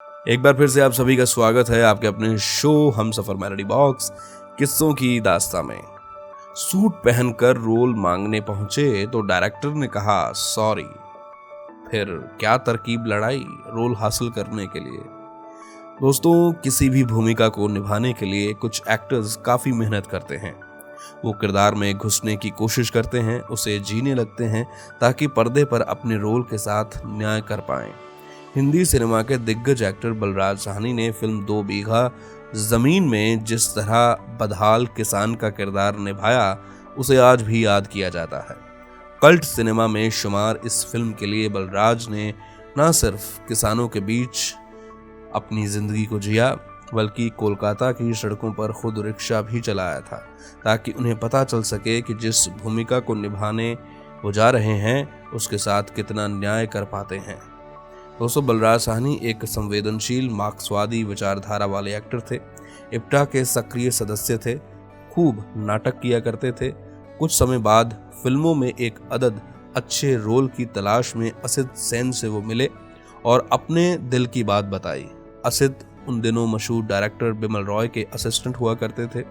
एक बार फिर से आप सभी का स्वागत है आपके अपने शो हमसफर मेलोडी बॉक्स किस्सों की दास्तां में। सूट पहनकर रोल मांगने पहुंचे तो डायरेक्टर ने कहा सॉरी। फिर क्या तरकीब लड़ाई रोल हासिल करने के लिए। दोस्तों, किसी भी भूमिका को निभाने के लिए कुछ एक्टर्स काफी मेहनत करते हैं। वो किरदार में घुसने की कोशिश करते हैं, उसे जीने लगते हैं ताकि पर्दे पर अपने रोल के साथ न्याय कर पाएं। हिंदी सिनेमा के दिग्गज एक्टर बलराज साहनी ने फिल्म 2 बीघा जमीन में जिस तरह बदहाल किसान का किरदार निभाया उसे आज भी याद किया जाता है। कल्ट सिनेमा में शुमार इस फिल्म के लिए बलराज ने न सिर्फ किसानों के बीच अपनी जिंदगी को जिया बल्कि कोलकाता की सड़कों पर खुद रिक्शा भी चलाया था ताकि उन्हें पता चल सके कि जिस भूमिका को निभाने वो जा रहे हैं उसके साथ कितना न्याय कर पाते हैं। दोस्तों, बलराज साहनी एक संवेदनशील मार्क्सवादी विचारधारा वाले एक्टर थे। इप्टा के सक्रिय सदस्य थे, खूब नाटक किया करते थे। कुछ समय बाद फिल्मों में एक अदद अच्छे रोल की तलाश में असित सेन से वो मिले और अपने दिल की बात बताई। असित उन दिनों मशहूर डायरेक्टर बिमल रॉय के असिस्टेंट हुआ करते थे।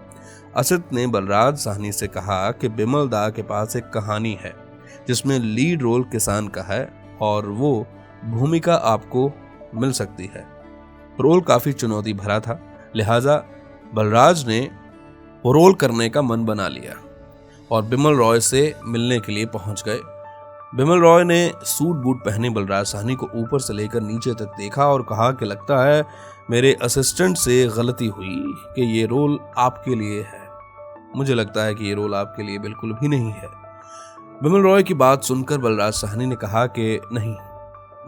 असित ने बलराज साहनी से कहा कि बिमल दा के पास एक कहानी है जिसमें लीड रोल किसान का है और वो भूमिका आपको मिल सकती है। रोल काफी चुनौती भरा था, लिहाजा बलराज ने वो रोल करने का मन बना लिया और बिमल रॉय से मिलने के लिए पहुंच गए। बिमल रॉय ने सूट बूट पहने बलराज साहनी को ऊपर से लेकर नीचे तक देखा और कहा कि लगता है मेरे असिस्टेंट से गलती हुई कि ये रोल आपके लिए है। मुझे लगता है कि ये रोल आपके लिए बिल्कुल भी नहीं है। बिमल रॉय की बात सुनकर बलराज साहनी ने कहा कि नहीं,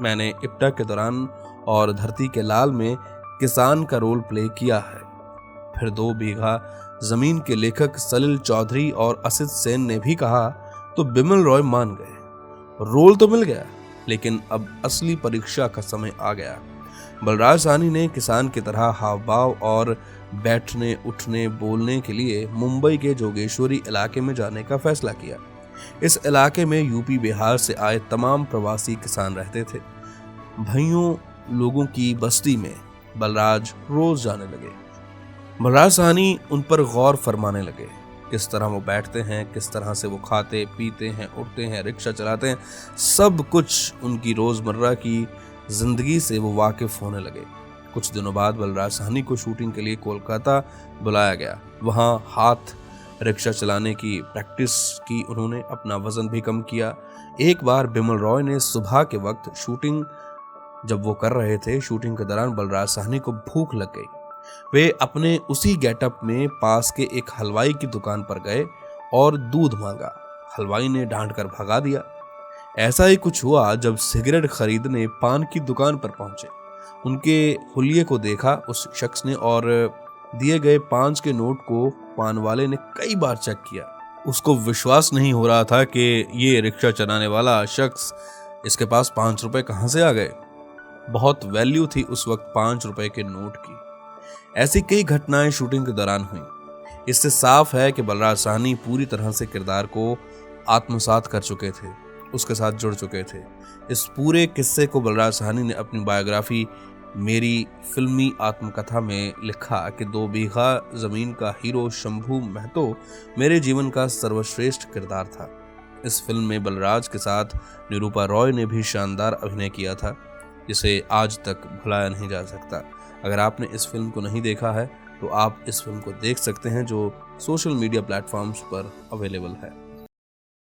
मैंने इप्टा के दौरान और धरती के लाल में किसान का रोल प्ले किया है। फिर 2 बीघा जमीन के लेखक सलिल चौधरी और असित सेन ने भी कहा तो बिमल रॉय मान गए। रोल तो मिल गया, लेकिन अब असली परीक्षा का समय आ गया। बलराज साहनी ने किसान की तरह हाव भाव और बैठने उठने बोलने के लिए मुंबई के जोगेश्वरी इलाके में जाने का फैसला किया। इस इलाके में यूपी बिहार से आए तमाम प्रवासी किसान रहते थे। भाइयों लोगों की बस्ती में बलराज रोज जाने लगे। बलराज साहनी उन पर गौर फरमाने लगे, किस तरह वो बैठते हैं, किस तरह से वो खाते पीते हैं, उठते हैं, रिक्शा चलाते हैं, सब कुछ उनकी रोजमर्रा की जिंदगी से वो वाकिफ होने लगे। कुछ दिनों बाद बलराज साहनी को शूटिंग के लिए कोलकाता बुलाया गया। वहां हाथ रिक्शा चलाने की प्रैक्टिस की उन्होंने, अपना वजन भी कम किया। एक बार बिमल रॉय ने सुबह के वक्त शूटिंग जब वो कर रहे थे, शूटिंग के दौरान बलराज साहनी को भूख लग गई। वे अपने उसी गेटअप में पास के एक हलवाई की दुकान पर गए और दूध मांगा। हलवाई ने डांट कर भगा दिया। ऐसा ही कुछ हुआ जब सिगरेट खरीदने पान की दुकान पर पहुंचे। उनके हुलिये को देखा उस शख्स ने और दिए गए 5 के नोट को पान वाले ने कई बार चेक किया। उसको विश्वास नहीं हो रहा था कि ये रिक्शा चलाने वाला शख्स, इसके पास 5 रुपए कहां से आ गए। बहुत वैल्यू थी उस वक्त 5 रुपए के नोट की। ऐसी कई घटनाएं शूटिंग के दौरान हुई। इससे साफ है कि बलराज साहनी पूरी तरह से किरदार को आत्मसात कर चुके थे, उसके साथ जुड़ चुके थे। इस पूरे किस्से को बलराज साहनी ने अपनी बायोग्राफी मेरी फिल्मी आत्मकथा में लिखा कि 2 बीघा जमीन का हीरो शंभू महतो मेरे जीवन का सर्वश्रेष्ठ किरदार था। इस फिल्म में बलराज के साथ निरूपा रॉय ने भी शानदार अभिनय किया था, जिसे आज तक भुलाया नहीं जा सकता। अगर आपने इस फिल्म को नहीं देखा है तो आप इस फिल्म को देख सकते हैं, जो सोशल मीडिया प्लेटफॉर्म्स पर अवेलेबल है।